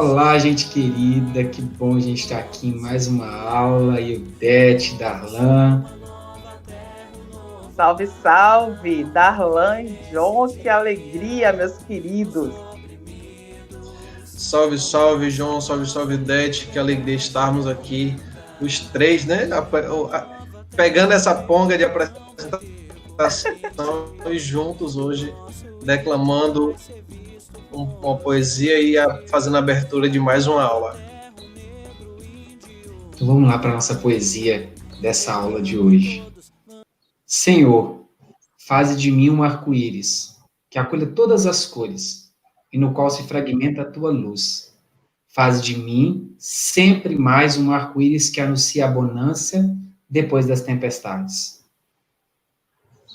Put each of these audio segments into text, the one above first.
Olá, gente querida, que bom a gente estar aqui em mais uma aula. Ildete, Darlan. Salve, salve! Darlan e John, que alegria, meus queridos! Salve, salve, João, salve, salve, Ildete, que alegria estarmos aqui, os três, né? Pegando essa ponga de apresentação e juntos hoje, declamando uma poesia e fazendo a abertura de mais uma aula. Então vamos lá para a nossa poesia dessa aula de hoje. Senhor, faze de mim um arco-íris, que acolha todas as cores, e no qual se fragmenta a tua luz. Faz de mim sempre mais um arco-íris que anuncia a bonança depois das tempestades.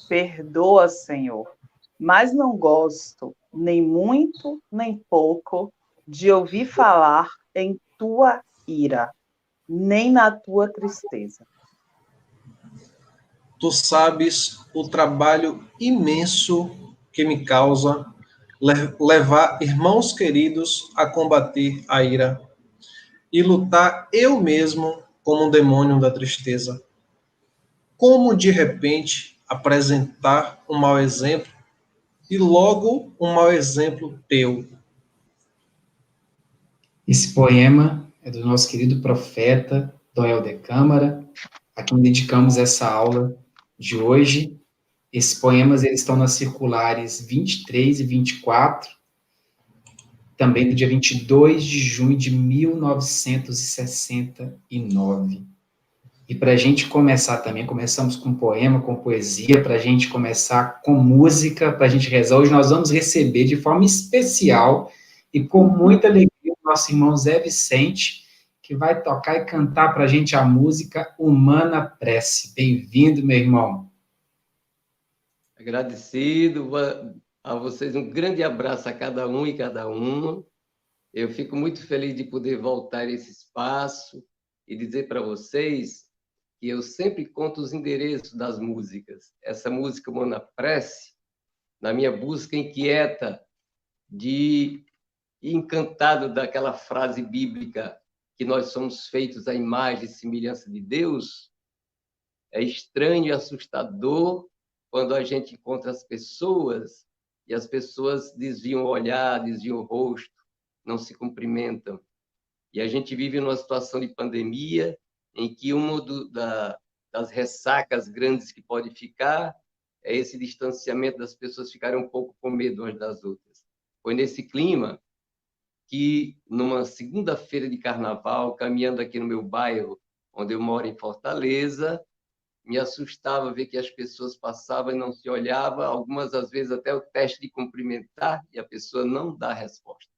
Perdoa, Senhor, mas não gosto, nem muito, nem pouco, de ouvir falar em tua ira, nem na tua tristeza. Tu sabes o trabalho imenso que me causa levar irmãos queridos a combater a ira e lutar eu mesmo como um demônio da tristeza. Como de repente apresentar um mau exemplo e logo um mau exemplo teu. Esse poema é do nosso querido profeta, Dom Helder Câmara, a quem dedicamos essa aula de hoje. Esses poemas eles estão nas circulares 23 e 24, também do dia 22 de junho de 1969. E para a gente começar também, começamos com poema, com poesia, para a gente começar com música, para a gente rezar. Hoje nós vamos receber de forma especial e com muita alegria o nosso irmão Zé Vicente, que vai tocar e cantar para a gente a música Humana Prece. Bem-vindo, meu irmão. Agradecido a vocês, um grande abraço a cada um e cada uma. Eu fico muito feliz de poder voltar a esse espaço e dizer para vocês que eu sempre conto os endereços das músicas. Essa música Humana Prece, na minha busca inquieta de encantado daquela frase bíblica que nós somos feitos à imagem e semelhança de Deus, é estranho e assustador quando a gente encontra as pessoas e as pessoas desviam o olhar, desviam o rosto, não se cumprimentam. E a gente vive numa situação de pandemia em que uma das ressacas grandes que pode ficar é esse distanciamento das pessoas ficarem um pouco com medo umas das outras. Foi nesse clima que, numa segunda-feira de carnaval, caminhando aqui no meu bairro, onde eu moro em Fortaleza, me assustava ver que as pessoas passavam e não se olhavam, algumas às vezes até o teste de cumprimentar e a pessoa não dá a resposta.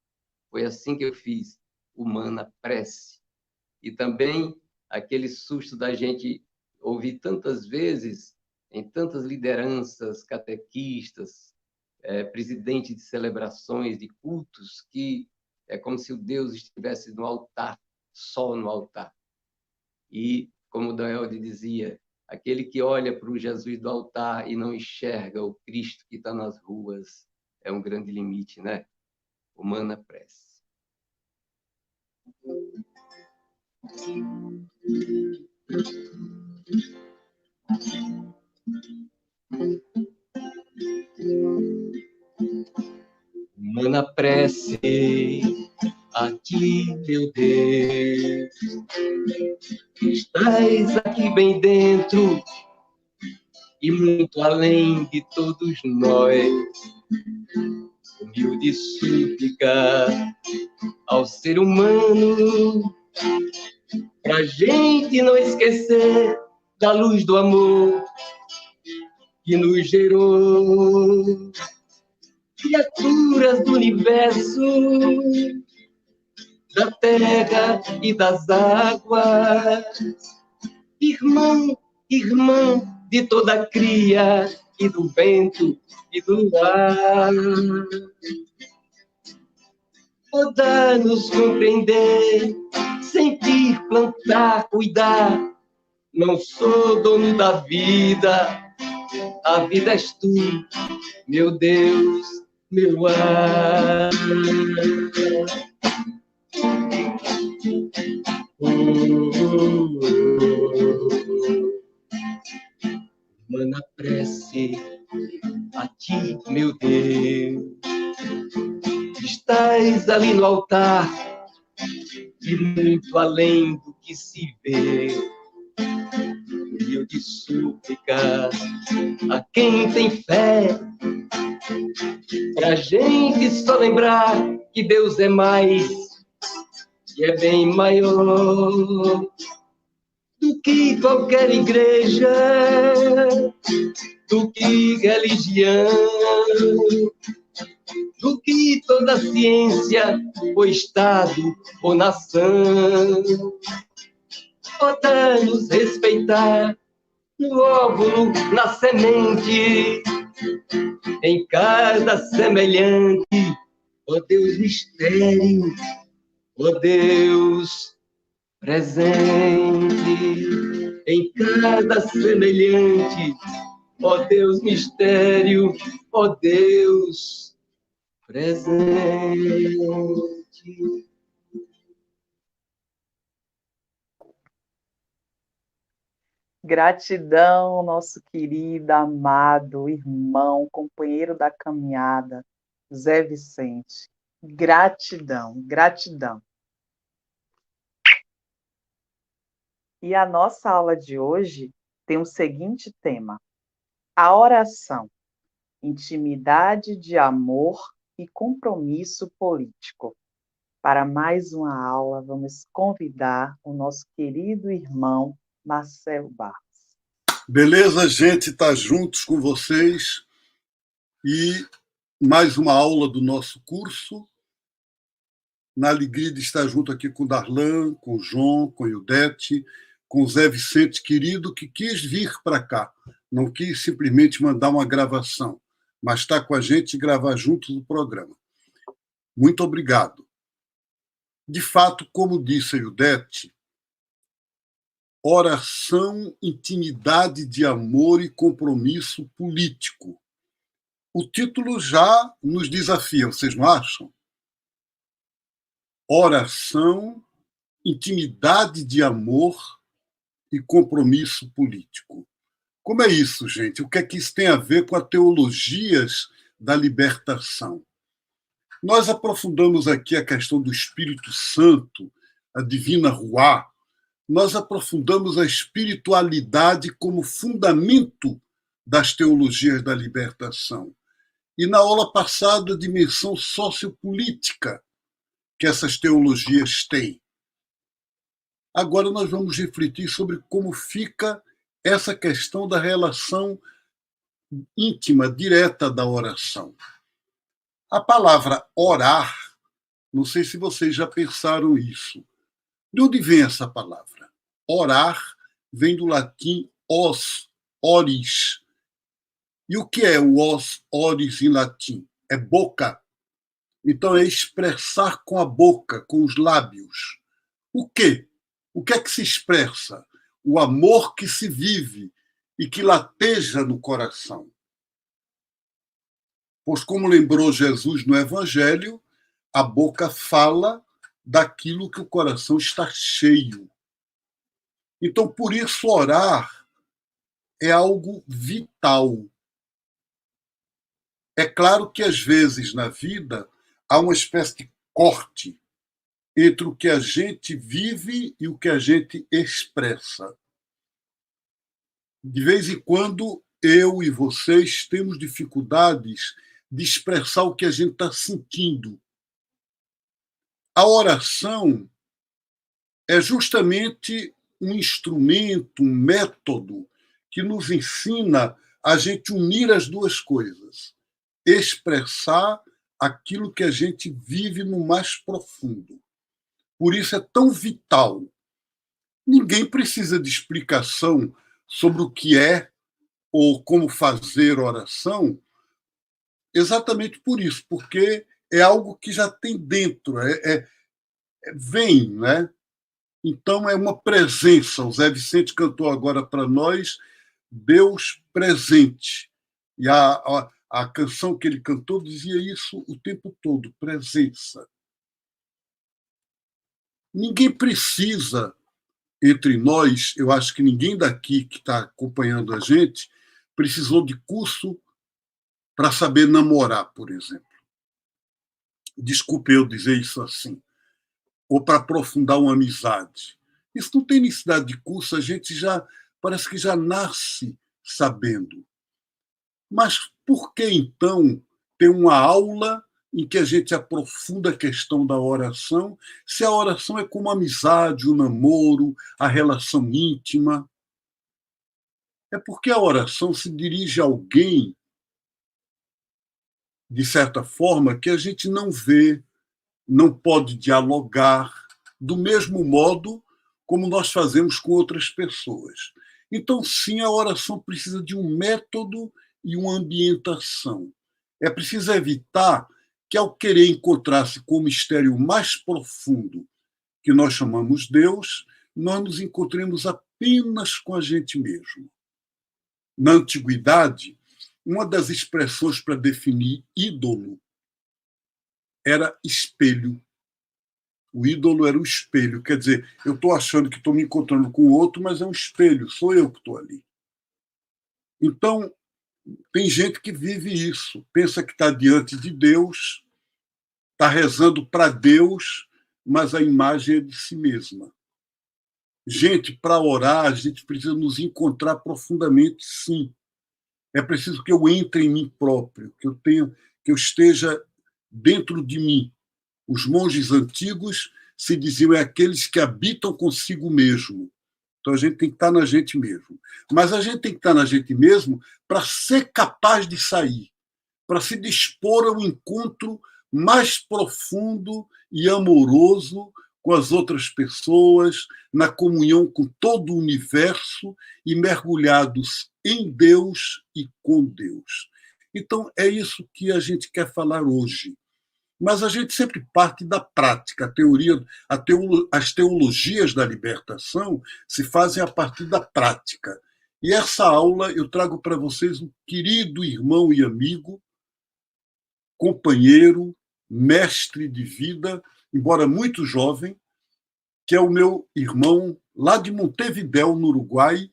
Foi assim que eu fiz Humana Prece. E também aquele susto da gente ouvir tantas vezes em tantas lideranças, catequistas, presidentes de celebrações, de cultos, que é como se o Deus estivesse no altar, só no altar. E, como o Daniel dizia, aquele que olha para o Jesus do altar e não enxerga o Cristo que está nas ruas é um grande limite, né? Humana Prece. Humana prece a ti, meu Deus, estás aqui bem dentro e muito além de todos nós. Humilde súplica ao ser humano, pra gente não esquecer da luz do amor que nos gerou. Criaturas do universo, da terra e das águas, irmão, irmã de toda cria e do vento e do ar. Oh, dá-nos compreender, sentir, plantar, cuidar. Não sou dono da vida, a vida és tu, meu Deus, meu ar. ti, meu Deus. Estás ali no altar, e muito além do que se vê. Eu de súplica a quem tem fé, pra gente só lembrar que Deus é mais, e é bem maior do que qualquer igreja, do que religião, do que toda ciência, ou estado, ou nação. Pode-nos respeitar no óvulo, na semente, em cada semelhante, ó Deus mistério, ó Deus presente, em cada semelhante, ó Deus mistério, ó Deus presente. Gratidão, nosso querido, amado irmão, companheiro da caminhada, Zé Vicente. Gratidão, gratidão. E a nossa aula de hoje tem o seguinte tema: a oração, intimidade de amor e compromisso político. Para mais uma aula, vamos convidar o nosso querido irmão Marcelo Barros. Beleza, gente, estar juntos com vocês e mais uma aula do nosso curso. Na alegria de estar junto aqui com o Darlan, com o João, com o Ildete, com o Zé Vicente, querido, que quis vir para cá. Não quis simplesmente mandar uma gravação, mas está com a gente e gravar juntos o programa. Muito obrigado. De fato, como disse a Ildete, oração, intimidade de amor e compromisso político. O título já nos desafia, vocês não acham? Oração, intimidade de amor e compromisso político. Como é isso, gente? O que é que isso tem a ver com as teologias da libertação? Nós aprofundamos aqui a questão do Espírito Santo, a divina Ruá. Nós aprofundamos a espiritualidade como fundamento das teologias da libertação. E na aula passada, a dimensão sociopolítica que essas teologias têm. Agora nós vamos refletir sobre como fica essa questão da relação íntima, direta da oração. A palavra orar, não sei se vocês já pensaram isso. De onde vem essa palavra? Orar vem do latim os, oris. E o que é o os, oris em latim? É boca. Então é expressar com a boca, com os lábios. O quê? O que é que se expressa? O amor que se vive e que lateja no coração. Pois, como lembrou Jesus no Evangelho, a boca fala daquilo que o coração está cheio. Então, por isso, orar é algo vital. É claro que, às vezes, na vida, há uma espécie de corte entre o que a gente vive e o que a gente expressa. De vez em quando, eu e vocês temos dificuldades de expressar o que a gente está sentindo. A oração é justamente um instrumento, um método que nos ensina a gente unir as duas coisas. Expressar aquilo que a gente vive no mais profundo. Por isso é tão vital. Ninguém precisa de explicação sobre o que é ou como fazer oração, exatamente por isso, porque é algo que já tem dentro, vem, né? Então é uma presença. O Zé Vicente cantou agora para nós, Deus presente. E a canção que ele cantou dizia isso o tempo todo, presença. Ninguém precisa, entre nós, eu acho que ninguém daqui que está acompanhando a gente precisou de curso para saber namorar, por exemplo. Desculpe eu dizer isso assim. Ou para aprofundar uma amizade. Isso não tem necessidade de curso, a gente já parece que já nasce sabendo. Mas por que, então, ter uma aula em que a gente aprofunda a questão da oração, se a oração é como a amizade, o namoro, a relação íntima? É porque a oração se dirige a alguém, de certa forma, que a gente não vê, não pode dialogar do mesmo modo como nós fazemos com outras pessoas. Então, sim, a oração precisa de um método e uma ambientação. É preciso evitar que, ao querer encontrar-se com o mistério mais profundo que nós chamamos Deus, nós nos encontremos apenas com a gente mesmo. Na antiguidade, uma das expressões para definir ídolo era espelho. O ídolo era o espelho. Quer dizer, eu estou achando que estou me encontrando com o outro, mas é um espelho, sou eu que estou ali. Então, tem gente que vive isso, pensa que está diante de Deus, está rezando para Deus, mas a imagem é de si mesma. Gente, para orar, a gente precisa nos encontrar profundamente, sim. É preciso que eu entre em mim próprio, que eu esteja dentro de mim. Os monges antigos se diziam aqueles que habitam consigo mesmo. Então a gente tem que estar na gente mesmo. Mas a gente tem que estar na gente mesmo para ser capaz de sair, para se dispor ao encontro mais profundo e amoroso com as outras pessoas, na comunhão com todo o universo e mergulhados em Deus e com Deus. Então, é isso que a gente quer falar hoje. Mas a gente sempre parte da prática. As teologias da libertação se fazem a partir da prática. E essa aula eu trago para vocês um querido irmão e amigo, companheiro, mestre de vida, embora muito jovem, que é o meu irmão lá de Montevidéu, no Uruguai,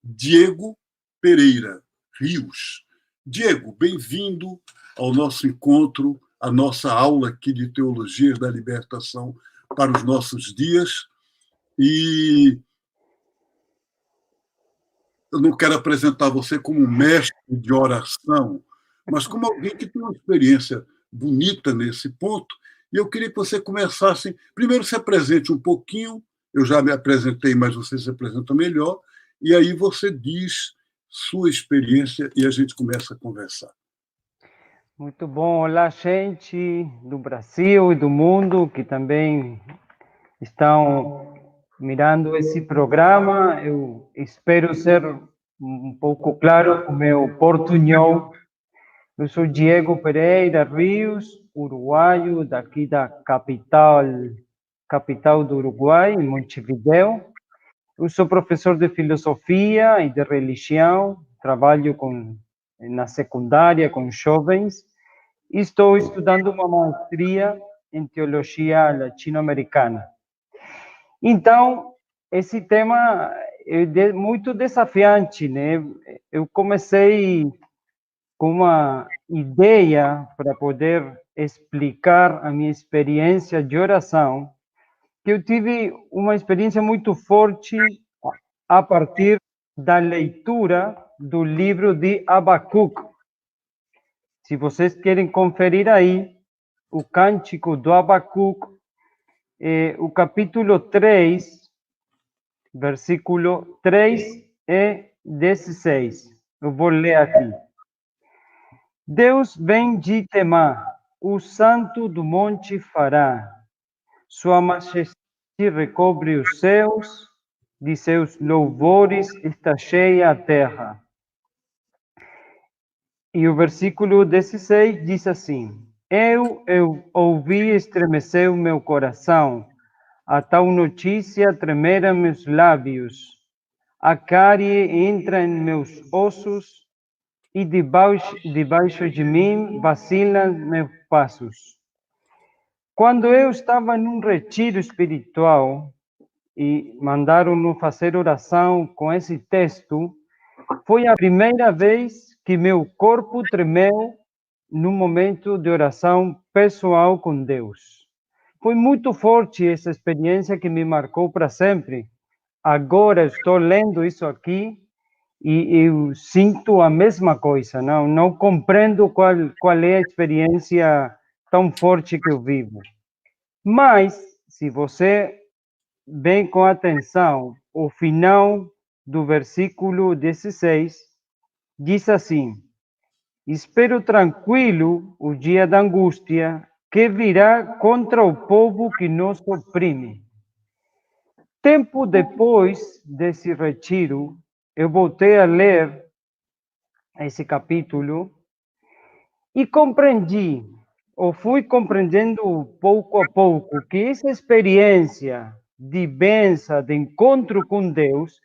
Diego Pereira Rios. Diego, bem-vindo ao nosso encontro, à nossa aula aqui de Teologias da Libertação para os nossos dias. E eu não quero apresentar você como um mestre de oração, mas como alguém que tem uma experiência bonita nesse ponto. E eu queria que você começasse, primeiro se apresente um pouquinho, eu já me apresentei, mas você se apresenta melhor, e aí você diz sua experiência e a gente começa a conversar. Muito bom. Olá, gente do Brasil e do mundo que também estão mirando esse programa. Eu espero ser um pouco claro com o meu portunhol. Eu sou Diego Pereira Rios, uruguaio, daqui da capital do Uruguai, em Montevidéu. Eu sou professor de filosofia e de religião, trabalho na secundária com jovens e estou estudando uma maestria em teologia latino-americana. Então, esse tema é muito desafiante, né? Eu comecei com uma ideia para poder explicar a minha experiência de oração, que eu tive uma experiência muito forte a partir da leitura do livro de Abacuque. Se vocês querem conferir aí, o Cântico do Abacuque, o capítulo 3, versículo 3 e 16. Eu vou ler aqui. Deus vem de Temá, o santo do monte fará. Sua majestade recobre os céus, de seus louvores está cheia a terra. E o versículo 16 diz assim: Eu ouvi, estremeceu meu coração, a tal notícia tremeram meus lábios, a cárie entra em meus ossos, e debaixo de mim vacilam meus passos. Quando eu estava num retiro espiritual e mandaram-nos fazer oração com esse texto, foi a primeira vez que meu corpo tremeu no momento de oração pessoal com Deus. Foi muito forte essa experiência que me marcou para sempre. Agora estou lendo isso aqui e eu sinto a mesma coisa, não compreendo qual é a experiência tão forte que eu vivo. Mas, se você vem com atenção, o final do versículo 16 diz assim: espero tranquilo o dia da angústia que virá contra o povo que nos oprime. Tempo depois desse retiro, eu voltei a ler esse capítulo e compreendi, ou fui compreendendo pouco a pouco, que essa experiência de bênção, de encontro com Deus,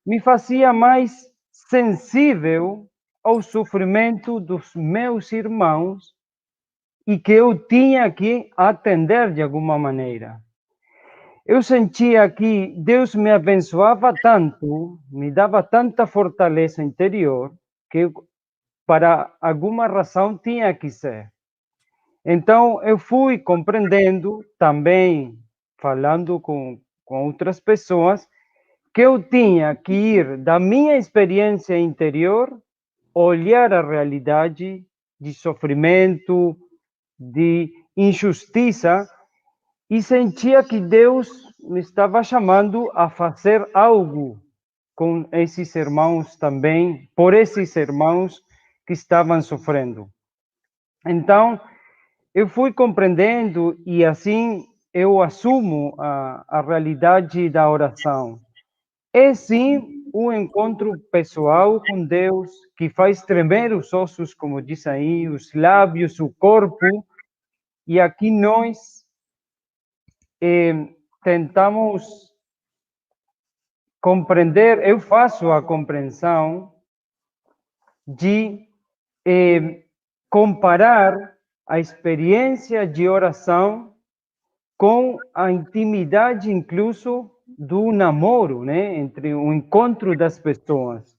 me fazia mais sensível ao sofrimento dos meus irmãos e que eu tinha que atender de alguma maneira. Eu sentia que Deus me abençoava tanto, me dava tanta fortaleza interior, que eu, para alguma razão tinha que ser. Então, eu fui compreendendo, também falando com outras pessoas, que eu tinha que ir da minha experiência interior, olhar a realidade de sofrimento, de injustiça, e sentia que Deus me estava chamando a fazer algo com esses irmãos também, por esses irmãos que estavam sofrendo. Então, eu fui compreendendo e assim eu assumo a realidade da oração. É sim um encontro pessoal com Deus que faz tremer os ossos, como diz aí, os lábios, o corpo, e aqui nós tentamos compreender, eu faço a compreensão de comparar a experiência de oração com a intimidade, incluso, do namoro, né? Entre o encontro das pessoas,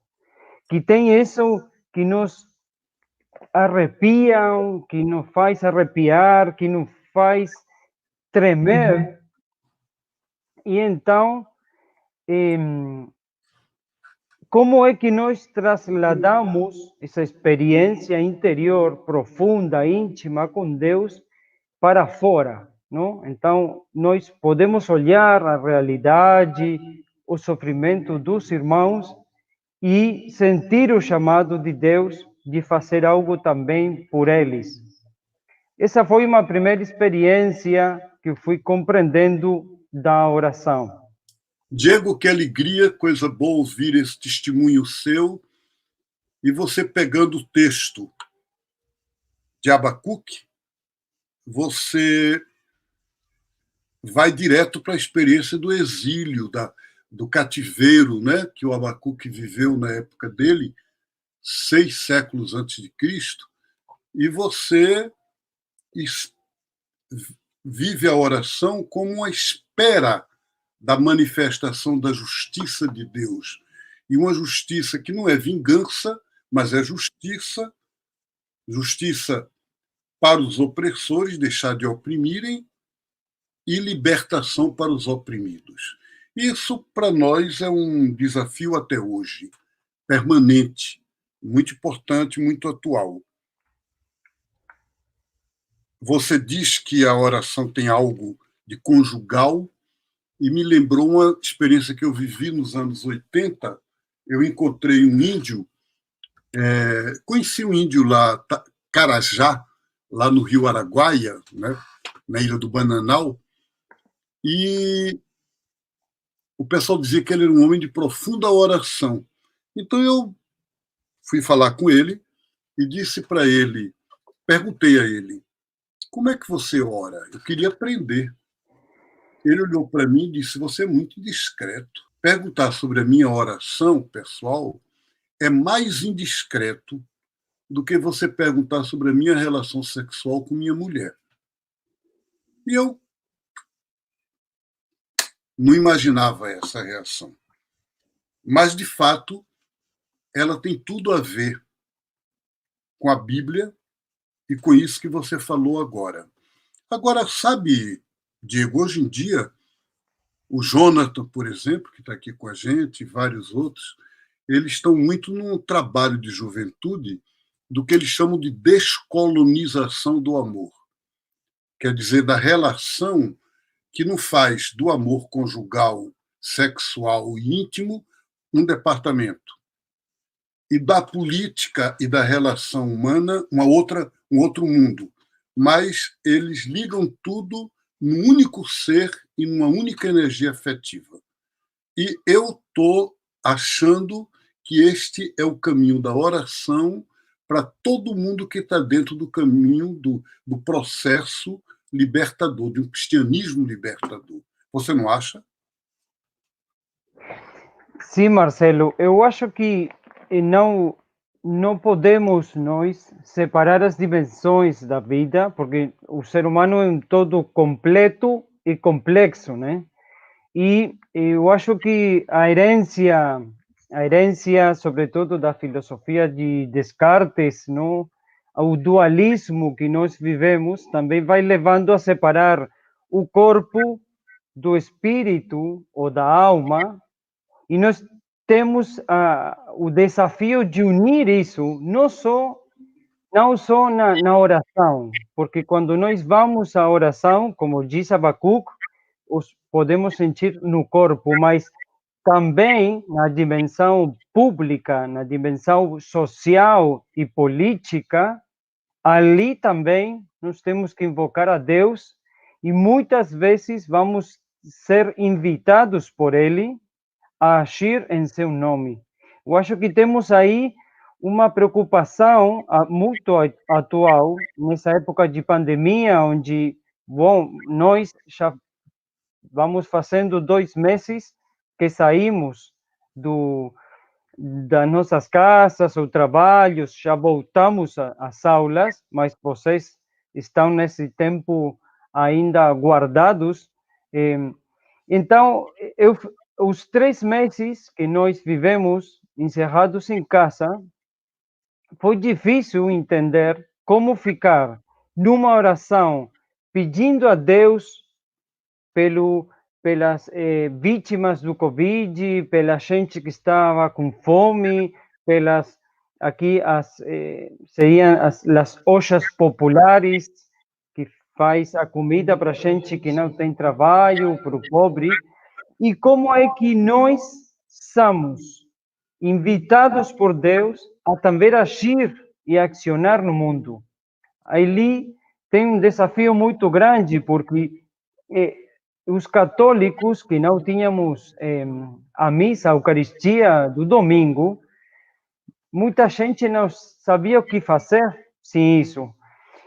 que tem isso que nos arrepiam, que nos faz arrepiar, que nos faz tremer. E então, como é que nós trasladamos essa experiência interior profunda, íntima com Deus para fora, não? Então, nós podemos olhar a realidade, o sofrimento dos irmãos e sentir o chamado de Deus de fazer algo também por eles. Essa foi uma primeira experiência que eu fui compreendendo da oração. Diego, que alegria, coisa boa ouvir esse testemunho seu. E você pegando o texto de Abacuque, você vai direto para a experiência do exílio, do cativeiro, né, que o Abacuque viveu na época dele, 6 séculos antes de Cristo, e você vive a oração como uma espera da manifestação da justiça de Deus. E uma justiça que não é vingança, mas é justiça para os opressores, deixar de oprimirem, e libertação para os oprimidos. Isso, para nós, é um desafio até hoje, permanente, muito importante, muito atual. Você diz que a oração tem algo de conjugal, e me lembrou uma experiência que eu vivi nos anos 80. Eu encontrei um índio, conheci um índio lá, Carajá, lá no Rio Araguaia, né, na Ilha do Bananal, e o pessoal dizia que ele era um homem de profunda oração. Então eu fui falar com ele e disse para ele, perguntei a ele, como é que você ora? Eu queria aprender. Ele olhou para mim e disse, você é muito indiscreto. Perguntar sobre a minha oração pessoal é mais indiscreto do que você perguntar sobre a minha relação sexual com minha mulher. E eu não imaginava essa reação. Mas, de fato, ela tem tudo a ver com a Bíblia e com isso que você falou agora. Agora, sabe, Diego, hoje em dia, o Jonathan, por exemplo, que está aqui com a gente, e vários outros, eles estão muito num trabalho de juventude do que eles chamam de descolonização do amor. Quer dizer, da relação que não faz do amor conjugal, sexual e íntimo um departamento, e da política e da relação humana um outro mundo. Mas eles ligam tudo num único ser e numa única energia afetiva. E eu estou achando que este é o caminho da oração para todo mundo que está dentro do caminho do processo libertador, de um cristianismo libertador. Você não acha? Sim, Marcelo, eu acho que não podemos nós separar as dimensões da vida, porque o ser humano é um todo completo e complexo, né? E eu acho que a herência, sobretudo da filosofia de Descartes, não? O dualismo que nós vivemos também vai levando a separar o corpo do espírito ou da alma, e nós temos o desafio de unir isso, não só na oração, porque quando nós vamos à oração, como diz Abacuc, podemos sentir no corpo, mas também na dimensão pública, na dimensão social e política, ali também nós temos que invocar a Deus e muitas vezes vamos ser invitados por Ele a agir em seu nome. Eu acho que temos aí uma preocupação muito atual nessa época de pandemia, onde, bom, nós já vamos fazendo 2 meses que saímos das nossas casas ou trabalhos, já voltamos às aulas, mas vocês estão nesse tempo ainda guardados. Então, os 3 meses que nós vivemos encerrados em casa, foi difícil entender como ficar numa oração pedindo a Deus pelas vítimas do Covid, pela gente que estava com fome, aqui seriam as hojas populares, que faz a comida para gente que não tem trabalho, para o pobre. E como é que nós somos invitados por Deus a também agir e accionar no mundo? Ali tem um desafio muito grande, porque os católicos que não tínhamos a missa, a Eucaristia do domingo, muita gente não sabia o que fazer sem isso.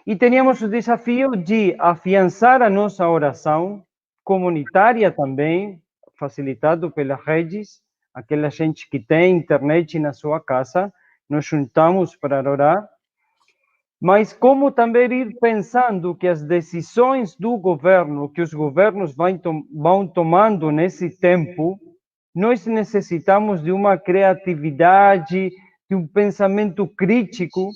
E teníamos o desafio de afiançar a nossa oração comunitária também, facilitado pelas redes, aquela gente que tem internet na sua casa, nos juntamos para orar, mas como também ir pensando que as decisões do governo, que os governos vão tomando nesse tempo, nós necessitamos de uma criatividade, de um pensamento crítico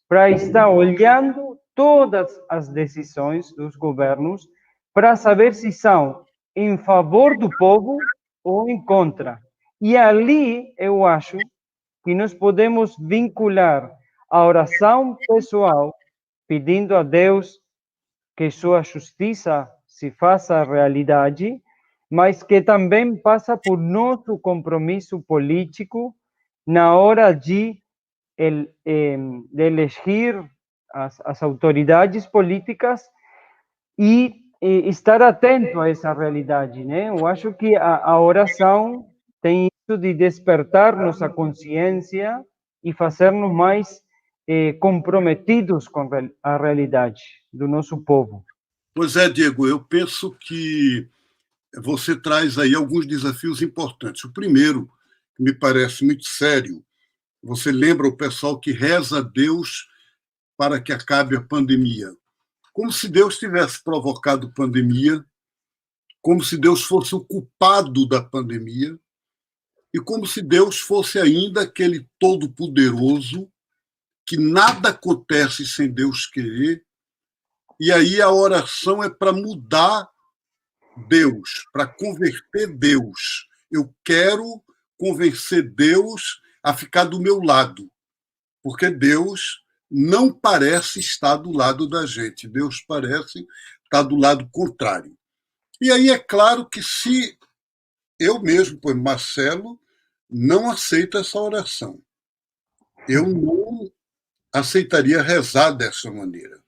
para estar olhando todas as decisões dos governos para saber se são em favor do povo ou em contra. E ali eu acho que nós podemos vincular a oração pessoal, pedindo a Deus que sua justiça se faça realidade, mas que também passa por nosso compromisso político na hora de elegir as autoridades políticas e estar atento a essa realidade, né? Eu acho que a oração tem isso de despertar nossa consciência e fazer-nos mais comprometidos com a realidade do nosso povo. Pois é, Diego, eu penso que você traz aí alguns desafios importantes. O primeiro, que me parece muito sério, você lembra o pessoal que reza a Deus para que acabe a pandemia. Como se Deus tivesse provocado pandemia, como se Deus fosse o culpado da pandemia, e como se Deus fosse ainda aquele todo-poderoso que nada acontece sem Deus querer, e aí a oração é para mudar Deus, para converter Deus. Eu quero convencer Deus a ficar do meu lado, porque Deus não parece estar do lado da gente, Deus parece estar do lado contrário. E aí é claro que se eu mesmo, por Marcelo, não aceito essa oração, eu não aceitaria rezar dessa maneira.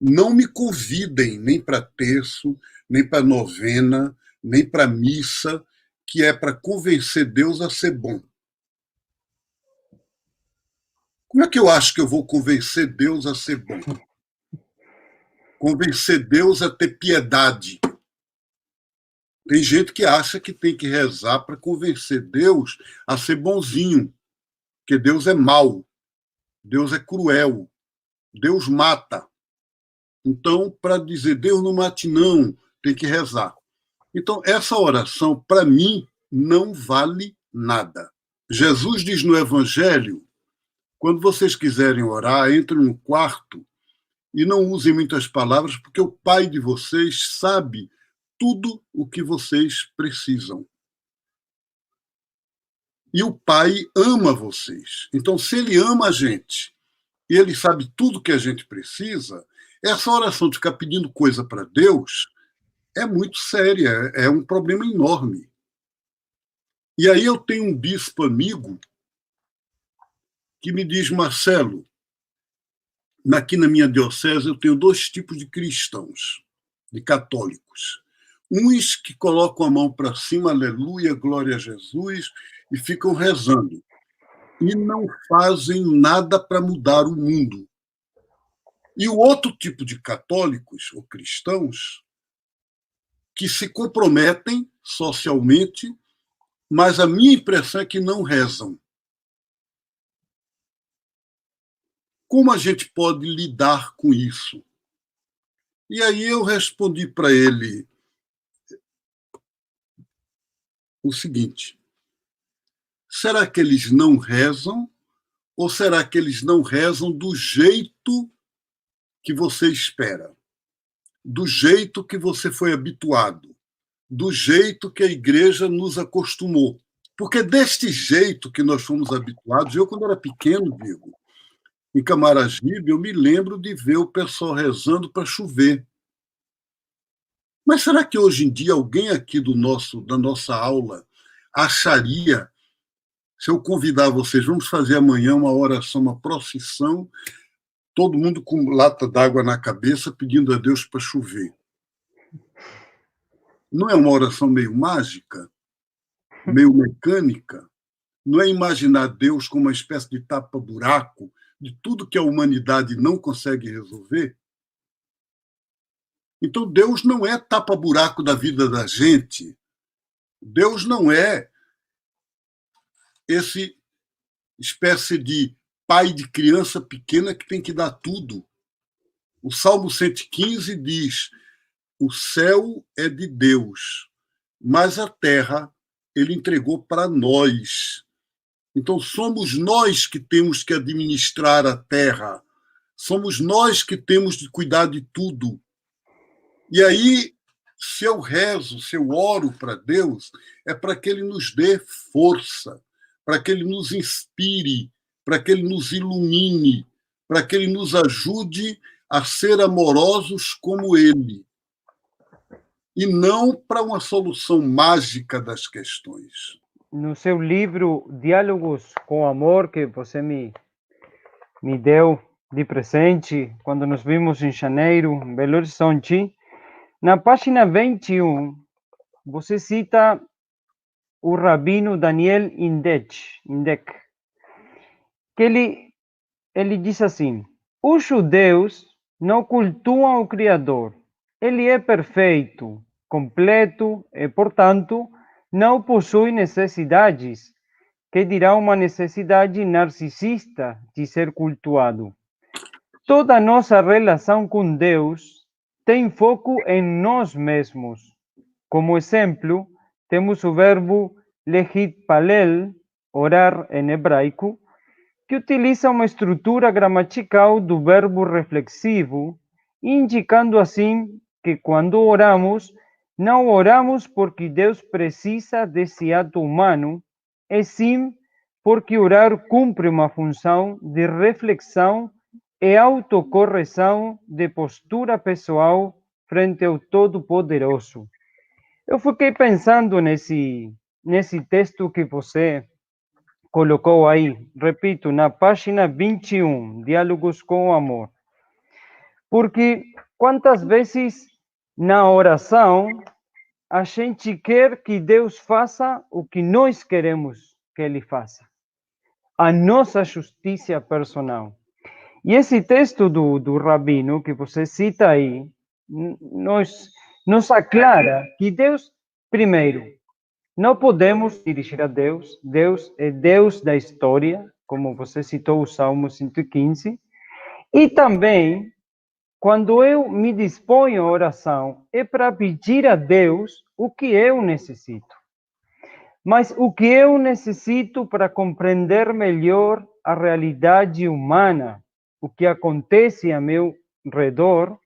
Não me convidem nem para terço, nem para novena, nem para missa, que é para convencer Deus a ser bom. Como é que eu acho que eu vou convencer Deus a ser bom? Convencer Deus a ter piedade. Tem gente que acha que tem que rezar para convencer Deus a ser bonzinho, porque Deus é mau, Deus é cruel, Deus mata. Então, para dizer Deus não mate não, tem que rezar. Então, essa oração, para mim, não vale nada. Jesus diz no Evangelho, quando vocês quiserem orar, entrem no quarto e não usem muitas palavras, porque o Pai de vocês sabe tudo o que vocês precisam. E o Pai ama vocês. Então, se ele ama a gente e ele sabe tudo que a gente precisa, essa oração de ficar pedindo coisa para Deus é muito séria, é um problema enorme. E aí eu tenho um bispo amigo que me diz, Marcelo, aqui na minha diocese eu tenho 2 tipos de cristãos, de católicos. Uns que colocam a mão para cima, aleluia, glória a Jesus, e ficam rezando. E não fazem nada para mudar o mundo. E o outro tipo de católicos ou cristãos que se comprometem socialmente, mas a minha impressão é que não rezam. Como a gente pode lidar com isso? E aí eu respondi para ele o seguinte: será que eles não rezam? Ou será que eles não rezam do jeito que você espera? Do jeito que você foi habituado? Do jeito que a igreja nos acostumou? Porque deste jeito que nós fomos habituados, eu, quando era pequeno, Diego, em Camaragibe, eu me lembro de ver o pessoal rezando para chover. Mas será que hoje em dia alguém aqui da nossa aula acharia, se eu convidar vocês, vamos fazer amanhã uma oração, uma procissão, todo mundo com lata d'água na cabeça, pedindo a Deus para chover? Não é uma oração meio mágica? Meio mecânica? Não é imaginar Deus como uma espécie de tapa-buraco de tudo que a humanidade não consegue resolver? Então, Deus não é tapa-buraco da vida da gente. Deus não é esse espécie de pai de criança pequena que tem que dar tudo. O Salmo 115 diz: o céu é de Deus, mas a terra ele entregou para nós. Então, somos nós que temos que administrar a terra. Somos nós que temos de cuidar de tudo. E aí, se eu rezo, se eu oro para Deus, é para que ele nos dê força, para que ele nos inspire, para que ele nos ilumine, para que ele nos ajude a ser amorosos como ele. E não para uma solução mágica das questões. No seu livro Diálogos com Amor, que você me deu de presente quando nos vimos em janeiro, em Belo Horizonte, na página 21, você cita o rabino Daniel Indech, que ele diz assim: os judeus não cultuam o Criador, ele é perfeito, completo e, portanto, não possui necessidades, que dirá uma necessidade narcisista de ser cultuado. Toda nossa relação com Deus tem foco em nós mesmos. Como exemplo, temos o verbo lehitpalel, orar em hebraico, que utiliza uma estrutura gramatical do verbo reflexivo, indicando assim que quando oramos, não oramos porque Deus precisa desse ato humano, e sim porque orar cumpre uma função de reflexão e autocorreção de postura pessoal frente ao Todo-Poderoso. Eu fiquei pensando nesse texto que você colocou aí, repito, na página 21, Diálogos com o Amor. Porque quantas vezes na oração a gente quer que Deus faça o que nós queremos que Ele faça, a nossa justiça personal. E esse texto do Rabino que você cita aí, nos aclara que Deus, primeiro, não podemos dirigir a Deus. Deus é Deus da história, como você citou o Salmo 115. E também, quando eu me disponho à oração, é para pedir a Deus o que eu necessito. Mas o que eu necessito para compreender melhor a realidade humana, o que acontece a meu redor,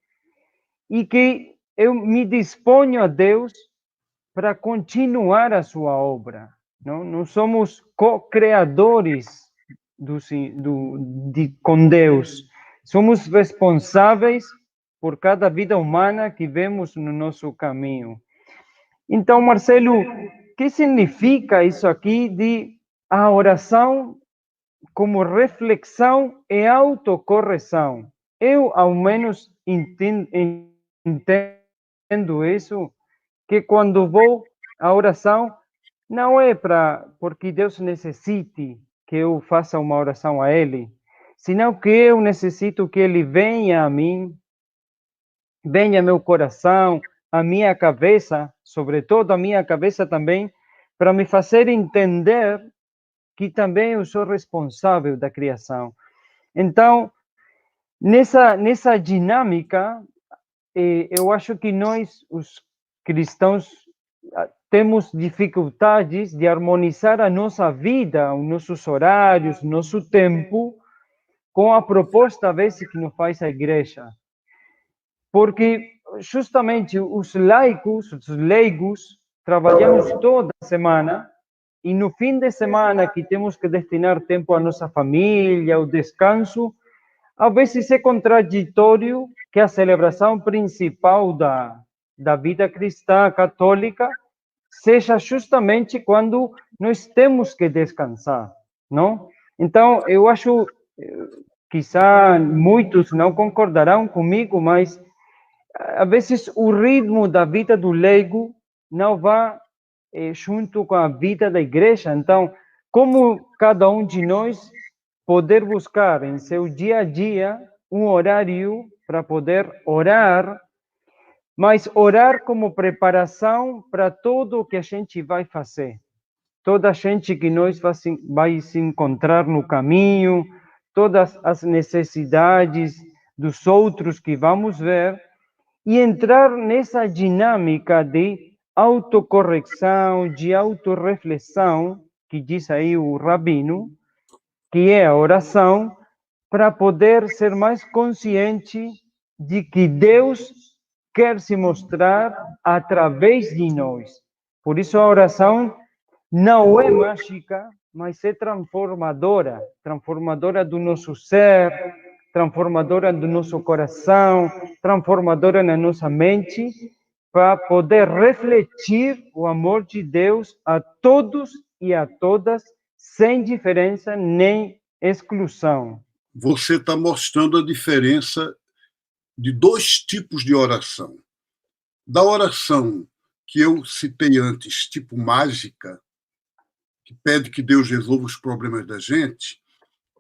e que eu me disponho a Deus para continuar a sua obra. Não somos co-criadores com Deus. Somos responsáveis por cada vida humana que vemos no nosso caminho. Então, Marcelo, o que significa isso aqui de a oração como reflexão e autocorreção? Eu, ao menos, entendo isso, que quando vou à oração, não é porque Deus necessite que eu faça uma oração a Ele, senão que eu necessito que Ele venha a mim, venha ao meu coração, à minha cabeça, sobretudo a minha cabeça também, para me fazer entender que também eu sou responsável da criação. Então, nessa dinâmica, eu acho que nós, os cristãos, temos dificuldades de harmonizar a nossa vida, os nossos horários, nosso tempo, com a proposta, às vezes, que nos faz a igreja. Porque, justamente, os laicos, os leigos, trabalhamos toda semana, e no fim de semana, que temos que destinar tempo à nossa família, ao descanso, às vezes é contraditório que a celebração principal da vida cristã católica seja justamente quando nós temos que descansar, não? Então, eu acho, quizá muitos não concordarão comigo, mas às vezes o ritmo da vida do leigo não vai junto com a vida da igreja. Então, como cada um de nós poder buscar em seu dia a dia um horário para poder orar, mas orar como preparação para tudo o que a gente vai fazer. Toda a gente que nós vai se encontrar no caminho, todas as necessidades dos outros que vamos ver, e entrar nessa dinâmica de autocorreção, de autorreflexão, que diz aí o Rabino, que é a oração, para poder ser mais consciente de que Deus quer se mostrar através de nós. Por isso a oração não é mágica, mas é transformadora, transformadora do nosso ser, transformadora do nosso coração, transformadora na nossa mente, para poder refletir o amor de Deus a todos e a todas, sem diferença nem exclusão. Você está mostrando a diferença de dois tipos de oração. Da oração que eu citei antes, tipo mágica, que pede que Deus resolva os problemas da gente,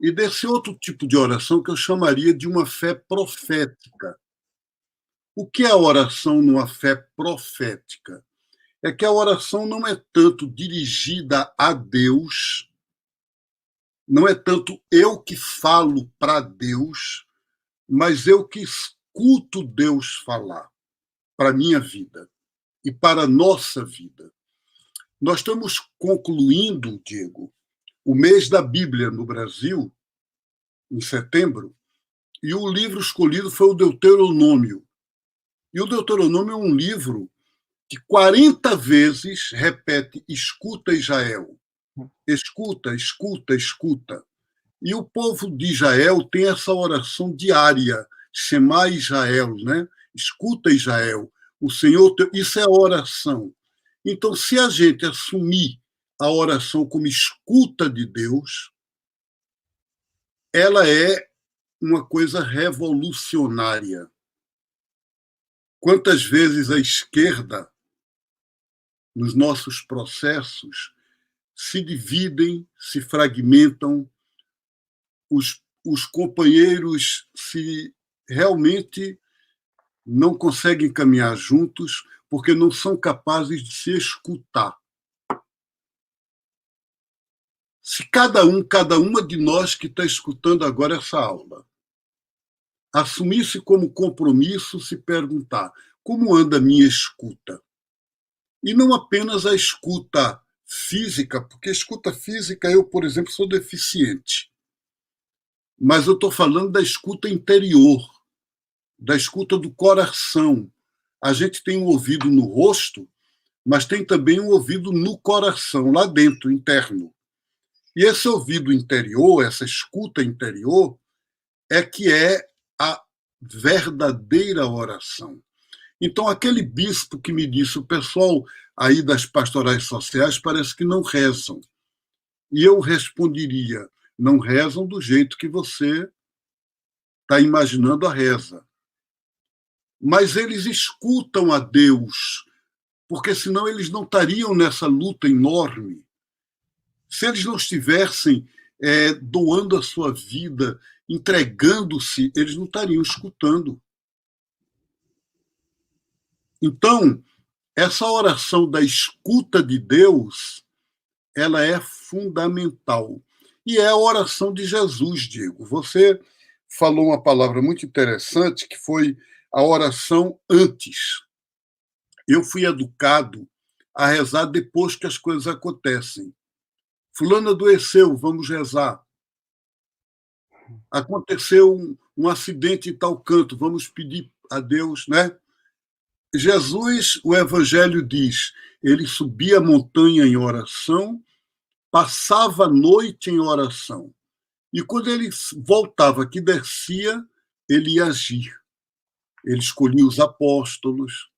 e desse outro tipo de oração que eu chamaria de uma fé profética. O que é a oração numa fé profética? É que a oração não é tanto dirigida a Deus, não é tanto eu que falo para Deus, mas eu que escuto Deus falar para a minha vida e para a nossa vida. Nós estamos concluindo, Diego, o mês da Bíblia no Brasil, em setembro, e o livro escolhido foi o Deuteronômio. E o Deuteronômio é um livro que 40 vezes repete: escuta, Israel. Escuta, escuta, escuta. E o povo de Israel tem essa oração diária, Shema Israel, né? Escuta, Israel. O Senhor, isso é oração. Então, se a gente assumir a oração como escuta de Deus, ela é uma coisa revolucionária. Quantas vezes a esquerda, nos nossos processos, se dividem, se fragmentam, os companheiros se realmente não conseguem caminhar juntos porque não são capazes de se escutar. Se cada uma de nós que está escutando agora essa aula assumisse como compromisso se perguntar: como anda a minha escuta? E não apenas a escuta física, porque a escuta física eu, por exemplo, sou deficiente. Mas eu estou falando da escuta interior, da escuta do coração. A gente tem um ouvido no rosto, mas tem também um ouvido no coração, lá dentro, interno. E esse ouvido interior, essa escuta interior, é que é a verdadeira oração. Então, aquele bispo que me disse: o pessoal aí das pastorais sociais parece que não rezam. E eu responderia: não rezam do jeito que você está imaginando a reza. Mas eles escutam a Deus, porque senão eles não estariam nessa luta enorme. Se eles não estivessem doando a sua vida, entregando-se, eles não estariam escutando. Então, essa oração da escuta de Deus, ela é fundamental. E é a oração de Jesus, Diego. Você falou uma palavra muito interessante, que foi a oração antes. Eu fui educado a rezar depois que as coisas acontecem. Fulano adoeceu, vamos rezar. Aconteceu um acidente em tal canto, vamos pedir a Deus, né? Jesus, o Evangelho diz, ele subia a montanha em oração, passava a noite em oração. E quando ele voltava, que descia, ele ia agir. Ele escolhia os apóstolos.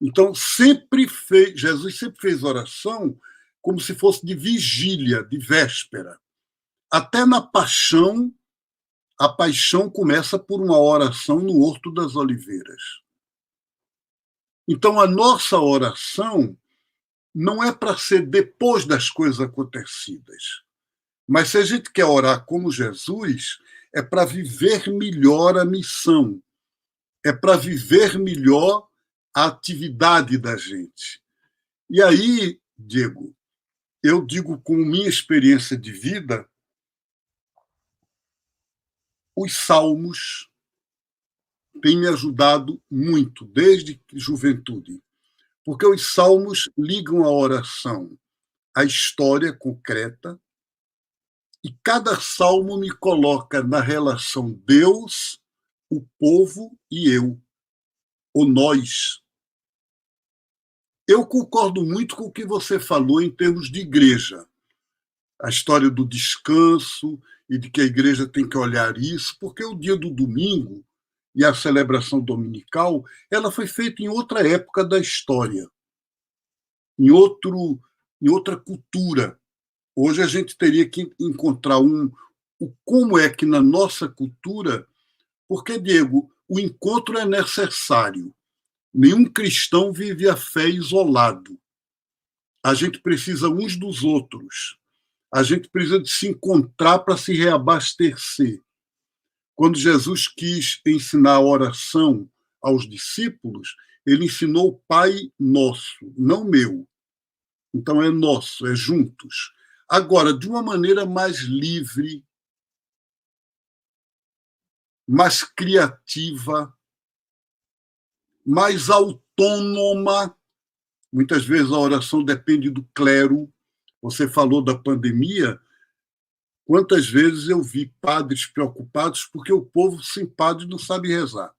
Então, Jesus sempre fez oração como se fosse de vigília, de véspera. Até na paixão, a paixão começa por uma oração no Horto das Oliveiras. Então, a nossa oração não é para ser depois das coisas acontecidas. Mas se a gente quer orar como Jesus, é para viver melhor a missão, é para viver melhor a atividade da gente. E aí, Diego, eu digo com minha experiência de vida, os salmos têm me ajudado muito, desde juventude, porque os salmos ligam a oração à história concreta, e cada salmo me coloca na relação Deus, o povo e eu, ou nós. Eu concordo muito com o que você falou em termos de igreja. A história do descanso e de que a igreja tem que olhar isso, porque o dia do domingo e a celebração dominical, ela foi feita em outra época da história, em outra cultura. Hoje a gente teria que encontrar como é que na nossa cultura, porque, Diego, o encontro é necessário. Nenhum cristão vive a fé isolado. A gente precisa uns dos outros. A gente precisa de se encontrar para se reabastecer. Quando Jesus quis ensinar a oração aos discípulos, ele ensinou o Pai Nosso, não meu. Então é nosso, é juntos. Agora, de uma maneira mais livre, mais criativa, mais autônoma. Muitas vezes a oração depende do clero. Você falou da pandemia. Quantas vezes eu vi padres preocupados porque o povo sem padre não sabe rezar.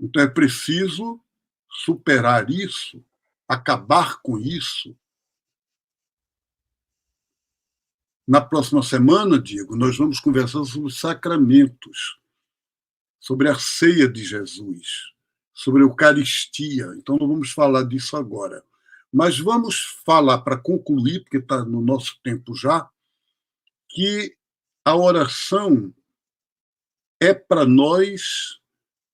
Então é preciso superar isso, acabar com isso. Na próxima semana, Diego, nós vamos conversar sobre sacramentos, sobre a ceia de Jesus, sobre a Eucaristia. Então não vamos falar disso agora. Mas vamos falar, para concluir, porque está no nosso tempo já, que a oração é para nós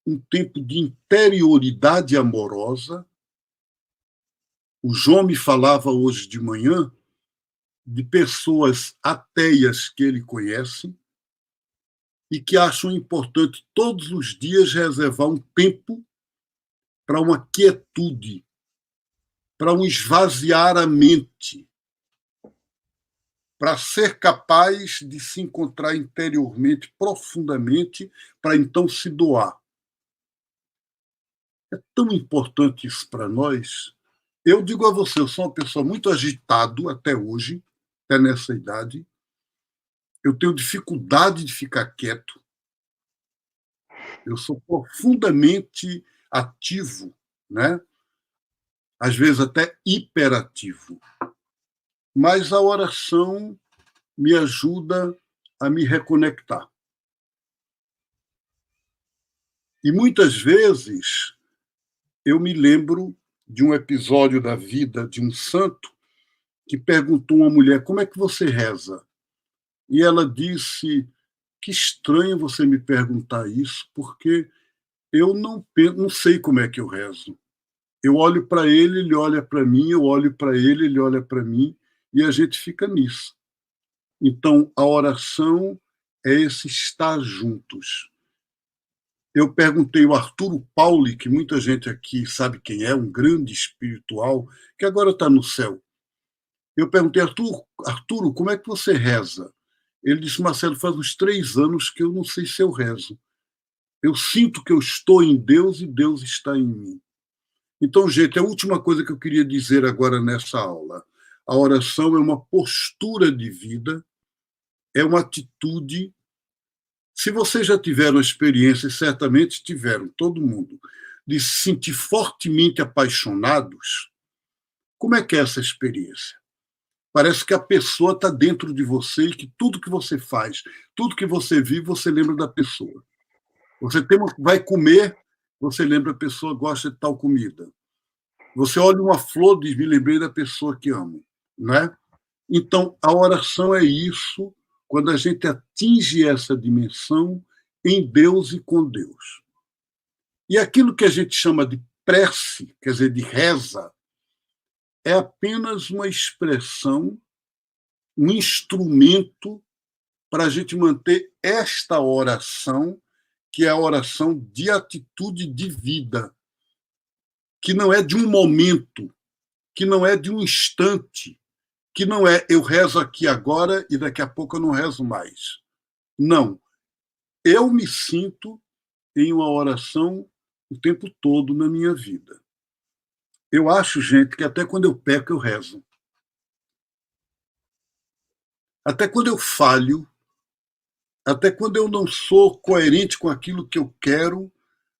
um tempo de interioridade amorosa. O João me falava hoje de manhã de pessoas ateias que ele conhece e que acham importante todos os dias reservar um tempo para uma quietude, para um esvaziar a mente, para ser capaz de se encontrar interiormente, profundamente, para então se doar. É tão importante isso para nós. Eu digo a você, eu sou uma pessoa muito agitado até hoje, até nessa idade. Eu tenho dificuldade de ficar quieto. Eu sou profundamente ativo, né? Às vezes até hiperativo. Mas a oração me ajuda a me reconectar. E muitas vezes eu me lembro de um episódio da vida de um santo que perguntou a uma mulher: como é que você reza? E ela disse: que estranho você me perguntar isso, porque eu não sei como é que eu rezo. Eu olho para ele olha para mim, eu olho para ele olha para mim, e a gente fica nisso. Então, a oração é esse estar juntos. Eu perguntei ao Arturo Pauli, que muita gente aqui sabe quem é, um grande espiritual, que agora está no céu. Eu perguntei: Arturo, como é que você reza? Ele disse: Marcelo, faz uns 3 anos que eu não sei se eu rezo. Eu sinto que eu estou em Deus e Deus está em mim. Então, gente, a última coisa que eu queria dizer agora nessa aula: a oração é uma postura de vida, é uma atitude. Se vocês já tiveram experiência, e certamente tiveram, todo mundo, de se sentir fortemente apaixonados, como é que é essa experiência? Parece que a pessoa está dentro de você e que tudo que você faz, tudo que você vive, você lembra da pessoa. Você vai comer, você lembra a pessoa gosta de tal comida. Você olha uma flor e diz: me lembrei da pessoa que amo. Né? Então, a oração é isso, quando a gente atinge essa dimensão em Deus e com Deus. E aquilo que a gente chama de prece, quer dizer, de reza, é apenas uma expressão, um instrumento para a gente manter esta oração, que é a oração de atitude de vida, que não é de um momento, que não é de um instante, que não é eu rezo aqui agora e daqui a pouco eu não rezo mais. Não. Eu me sinto em uma oração o tempo todo na minha vida. Eu acho, gente, que até quando eu peco, eu rezo. Até quando eu falho, até quando eu não sou coerente com aquilo que eu quero,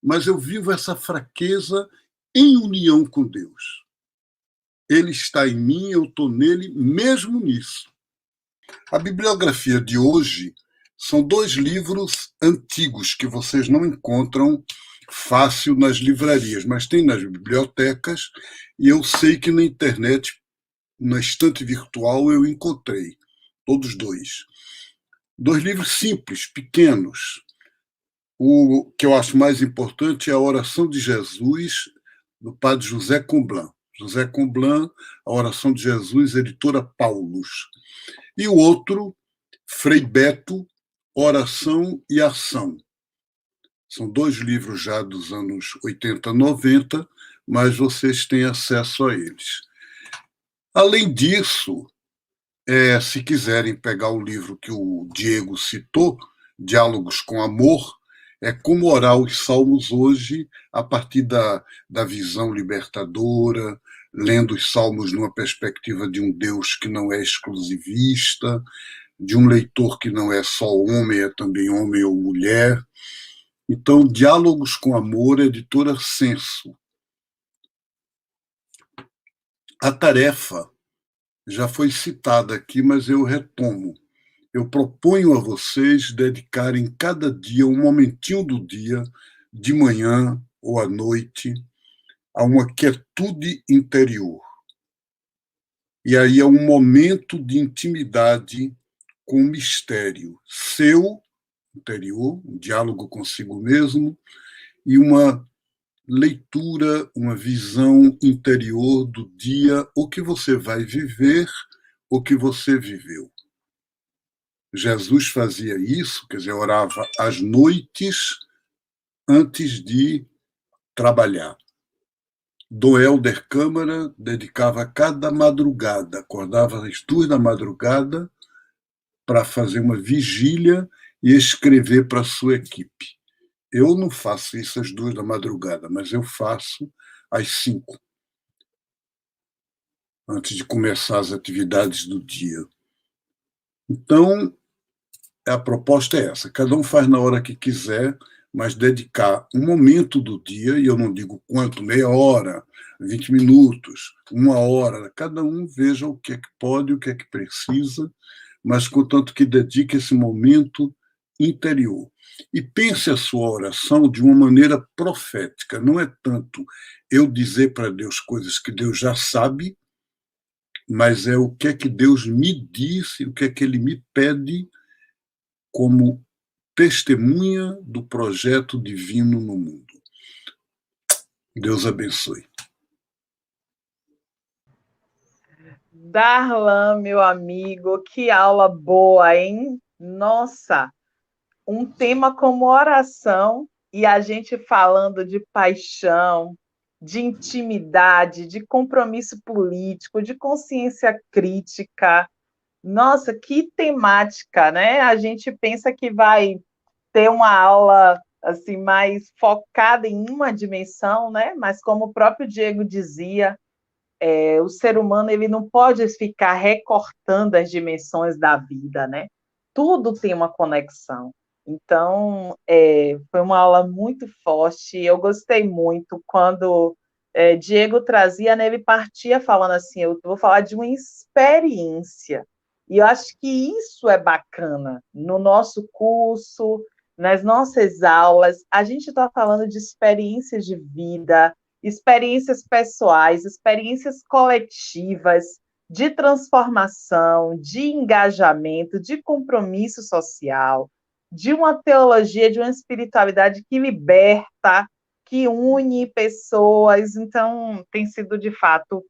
mas eu vivo essa fraqueza em união com Deus. Ele está em mim, eu estou nele, mesmo nisso. A bibliografia de hoje são 2 livros antigos que vocês não encontram fácil nas livrarias, mas tem nas bibliotecas, e eu sei que na internet, na estante virtual, eu encontrei todos 2. 2 livros simples, pequenos. O que eu acho mais importante é a Oração de Jesus, do padre José Comblan. José Comblan, a Oração de Jesus, editora Paulus. E o outro, Frei Beto, Oração e Ação. São 2 livros já dos anos 80, 90, mas vocês têm acesso a eles. Além disso, se quiserem pegar o livro que o Diego citou, Diálogos com Amor, é como orar os salmos hoje a partir da visão libertadora, lendo os salmos numa perspectiva de um Deus que não é exclusivista, de um leitor que não é só homem, é também homem ou mulher. Então, Diálogos com Amor, editora Censo. A tarefa já foi citada aqui, mas eu retomo. Eu proponho a vocês dedicarem cada dia um momentinho do dia, de manhã ou à noite, a uma quietude interior. E aí é um momento de intimidade com o mistério seu interior, um diálogo consigo mesmo, e uma leitura, uma visão interior do dia, o que você vai viver, o que você viveu. Jesus fazia isso, quer dizer, orava às noites antes de trabalhar. Dom Helder Câmara dedicava cada madrugada, acordava às 2 da madrugada para fazer uma vigília e escrever para a sua equipe. Eu não faço isso às 2 da madrugada, mas eu faço às 5, antes de começar as atividades do dia. Então, a proposta é essa, cada um faz na hora que quiser, mas dedicar um momento do dia, e eu não digo quanto, meia hora, 20 minutos, 1 hora, cada um veja o que é que pode, o que é que precisa, mas contanto que dedique esse momento interior. E pense a sua oração de uma maneira profética, não é tanto eu dizer para Deus coisas que Deus já sabe, mas é o que é que Deus me disse, o que é que Ele me pede como testemunha do projeto divino no mundo. Deus abençoe. Darlan, meu amigo, que aula boa, hein? Nossa, um tema como oração e a gente falando de paixão, de intimidade, de compromisso político, de consciência crítica. Nossa, que temática, né? A gente pensa que vai ter uma aula assim mais focada em uma dimensão, né? Mas como o próprio Diego dizia, o ser humano ele não pode ficar recortando as dimensões da vida, né? Tudo tem uma conexão. Então, foi uma aula muito forte. Eu gostei muito quando Diego trazia, né, ele partia falando assim: eu vou falar de uma experiência. E eu acho que isso é bacana. No nosso curso, nas nossas aulas, a gente está falando de experiências de vida, experiências pessoais, experiências coletivas, de transformação, de engajamento, de compromisso social, de uma teologia, de uma espiritualidade que liberta, que une pessoas. Então, tem sido, de fato,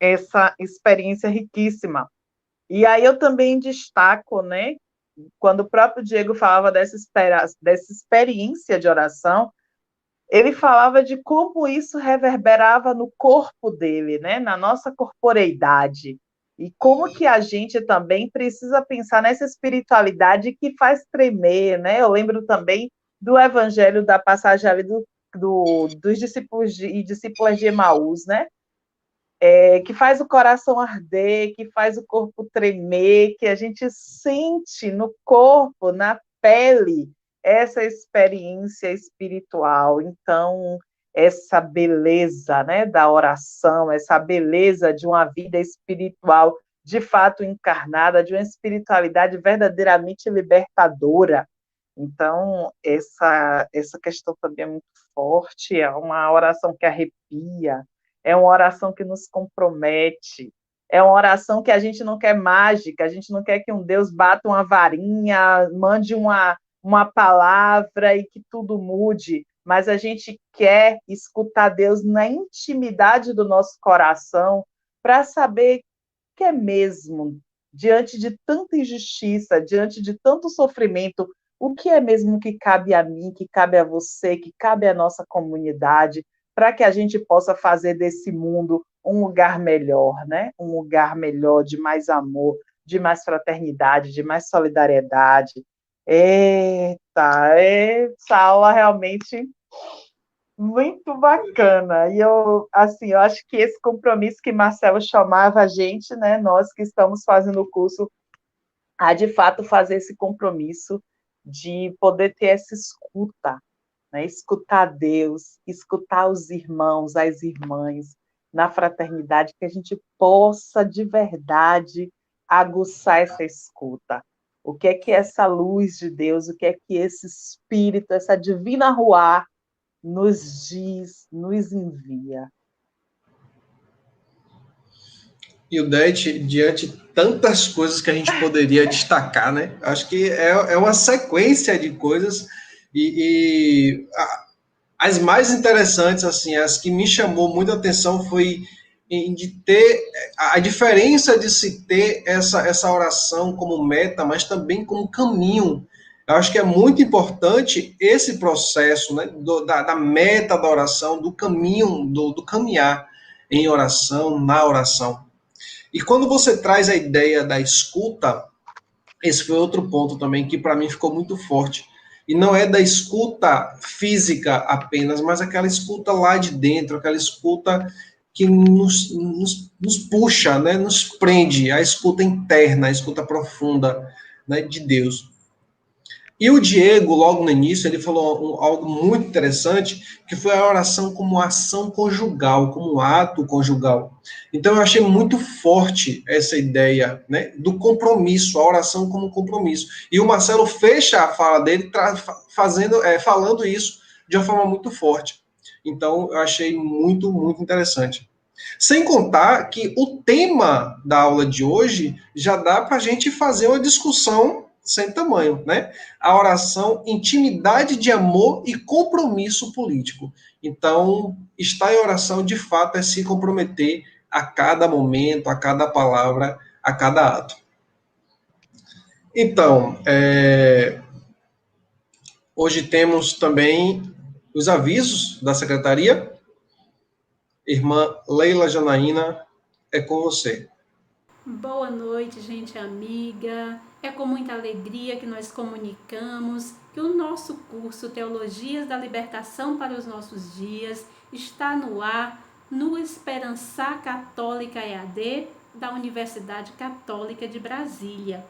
essa experiência riquíssima. E aí eu também destaco, né, quando o próprio Diego falava dessa experiência de oração, ele falava de como isso reverberava no corpo dele, né? Na nossa corporeidade. E como que a gente também precisa pensar nessa espiritualidade que faz tremer, né? Eu lembro também do evangelho da passagem ali dos discípulos e discípulas de Emaús, né? Que faz o coração arder, que faz o corpo tremer, que a gente sente no corpo, na pele, essa experiência espiritual. Então, essa beleza, né, da oração, essa beleza de uma vida espiritual de fato encarnada, de uma espiritualidade verdadeiramente libertadora. Então, essa questão também é muito forte, é uma oração que arrepia, é uma oração que nos compromete, é uma oração que a gente não quer mágica, a gente não quer que um Deus bata uma varinha, mande uma palavra e que tudo mude, mas a gente quer escutar Deus na intimidade do nosso coração para saber que é mesmo, diante de tanta injustiça, diante de tanto sofrimento, o que é mesmo que cabe a mim, que cabe a você, que cabe à nossa comunidade, para que a gente possa fazer desse mundo um lugar melhor, né? Um lugar melhor, de mais amor, de mais fraternidade, de mais solidariedade. Eita, essa aula realmente muito bacana. E eu acho que esse compromisso que Marcelo chamava a gente, né, nós que estamos fazendo o curso a, de fato, fazer esse compromisso de poder ter essa escuta, né? Escutar Deus, escutar os irmãos, as irmãs, na fraternidade, que a gente possa, de verdade, aguçar essa escuta. O que é que essa luz de Deus, o que é que esse Espírito, essa divina Ruá nos diz, nos envia? E o Dete, diante de tantas coisas que a gente poderia destacar, né? Acho que é uma sequência de coisas as mais interessantes, assim, as que me chamou muita atenção foi de ter a diferença de se ter essa oração como meta, mas também como caminho. Eu acho que é muito importante esse processo, né, da meta da oração, do caminho, do caminhar em oração, na oração. E quando você traz a ideia da escuta, esse foi outro ponto também que para mim ficou muito forte. E não é da escuta física apenas, mas aquela escuta lá de dentro, aquela escuta que nos puxa, né, nos prende, a escuta interna, a escuta profunda, né, de Deus. E o Diego, logo no início, ele falou algo muito interessante, que foi a oração como ação conjugal, como ato conjugal. Então, eu achei muito forte essa ideia, né, do compromisso, a oração como compromisso. E o Marcelo fecha a fala dele falando isso de uma forma muito forte. Então, eu achei muito, muito interessante. Sem contar que o tema da aula de hoje já dá para a gente fazer uma discussão sem tamanho, né? A oração, intimidade de amor e compromisso político. Então, estar em oração, de fato, é se comprometer a cada momento, a cada palavra, a cada ato. Então, hoje temos também os avisos da secretaria. Irmã Leila Janaína, é com você. Boa noite, gente amiga. É com muita alegria que nós comunicamos que o nosso curso Teologias da Libertação para os Nossos Dias está no ar no Esperançar Católica EAD da Universidade Católica de Brasília.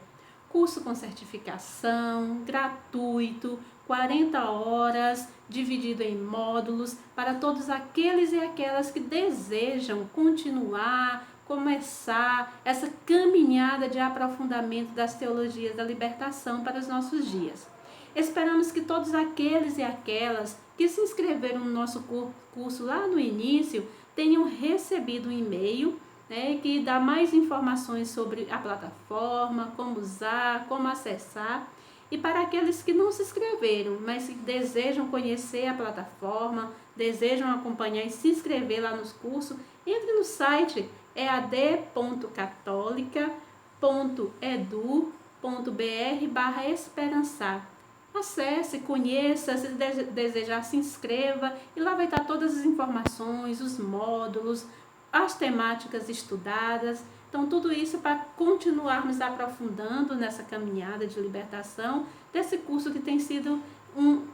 Curso com certificação, gratuito, 40 horas, dividido em módulos, para todos aqueles e aquelas que desejam continuar, começar essa caminhada de aprofundamento das teologias da libertação para os nossos dias. Esperamos que todos aqueles e aquelas que se inscreveram no nosso curso lá no início tenham recebido um e-mail, né, que dá mais informações sobre a plataforma, como usar, como acessar. E para aqueles que não se inscreveram, mas que desejam conhecer a plataforma, desejam acompanhar e se inscrever lá nos cursos, entre no site ead.católica.edu.br/esperançar. Acesse, conheça, se desejar, se inscreva e lá vai estar todas as informações, os módulos, as temáticas estudadas. Então, tudo isso para continuarmos aprofundando nessa caminhada de libertação desse curso que tem sido um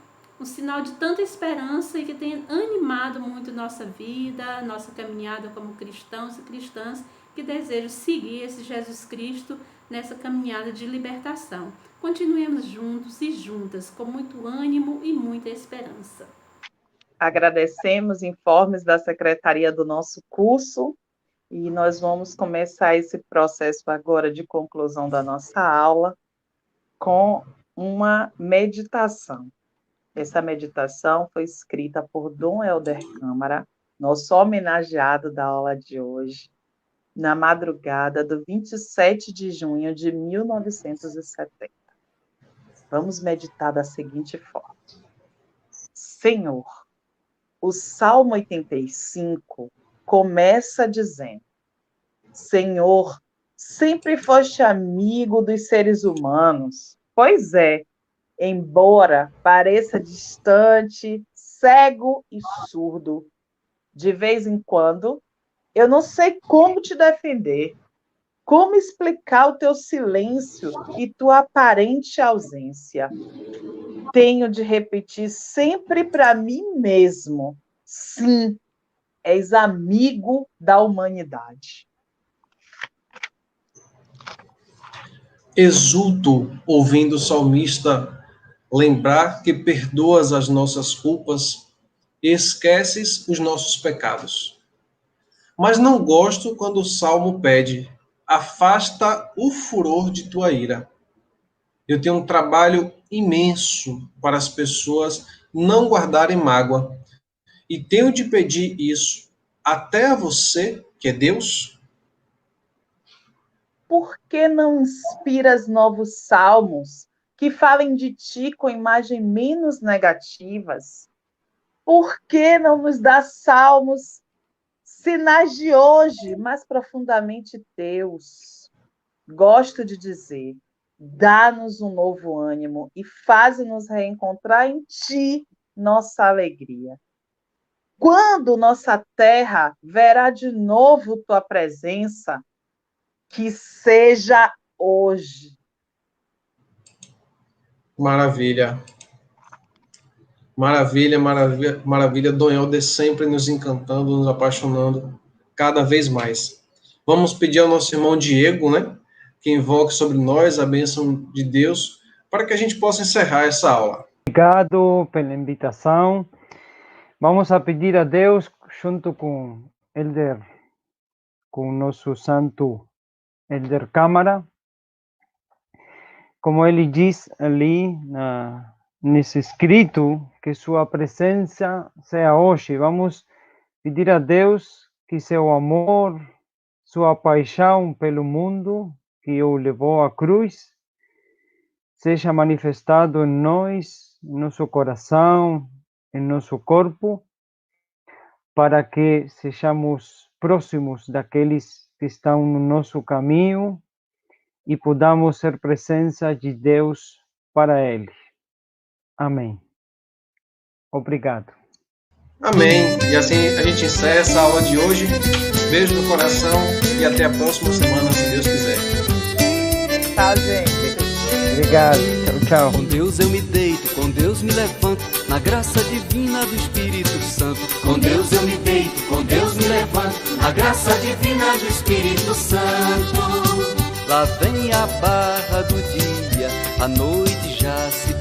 sinal de tanta esperança e que tem animado muito nossa vida, nossa caminhada como cristãos e cristãs que desejam seguir esse Jesus Cristo nessa caminhada de libertação. Continuemos juntos e juntas, com muito ânimo e muita esperança. Agradecemos informes da secretaria do nosso curso e nós vamos começar esse processo agora de conclusão da nossa aula com uma meditação. Essa meditação foi escrita por Dom Helder Câmara, nosso homenageado da aula de hoje, na madrugada do 27 de junho de 1970. Vamos meditar da seguinte forma. Senhor, o Salmo 85 começa dizendo: Senhor, sempre foste amigo dos seres humanos. Pois é, embora pareça distante, cego e surdo, de vez em quando, eu não sei como te defender, como explicar o teu silêncio e tua aparente ausência. Tenho de repetir sempre para mim mesmo: sim, és amigo da humanidade. Exulto ouvindo o salmista lembrar que perdoas as nossas culpas e esqueces os nossos pecados. Mas não gosto quando o salmo pede: afasta o furor de tua ira. Eu tenho um trabalho imenso para as pessoas não guardarem mágoa. E tenho de pedir isso até a você, que é Deus? Por que não inspiras novos salmos que falem de ti com imagem menos negativas? Por que não nos dá salmos, sinais de hoje, mais profundamente teus? Gosto de dizer, dá-nos um novo ânimo e faz-nos reencontrar em ti nossa alegria. Quando nossa terra verá de novo tua presença, que seja hoje. Maravilha. Maravilha, maravilha, maravilha. Dom Helder sempre nos encantando, nos apaixonando cada vez mais. Vamos pedir ao nosso irmão Diego, né, que invoque sobre nós a bênção de Deus, para que a gente possa encerrar essa aula. Obrigado pela invitação. Vamos a pedir a Deus, junto com Elder, com o nosso santo Elder Câmara, como ele diz ali nesse escrito, que sua presença seja hoje. Vamos pedir a Deus que seu amor, sua paixão pelo mundo, que o levou à cruz, seja manifestado em nós, em nosso coração, em nosso corpo, para que sejamos próximos daqueles que estão no nosso caminho e podamos ser presença de Deus para eles. Amém. Obrigado. Amém. E assim a gente encerra essa aula de hoje. Beijo no coração e até a próxima semana, se Deus quiser. Tchau, gente. Obrigado. Tchau, tchau. Com Deus eu me deito, com Deus me levanto, na graça divina do Espírito Santo. Com Deus eu me deito, com Deus me levanto, na graça divina do Espírito Santo. Lá vem a barra do dia, a noite já se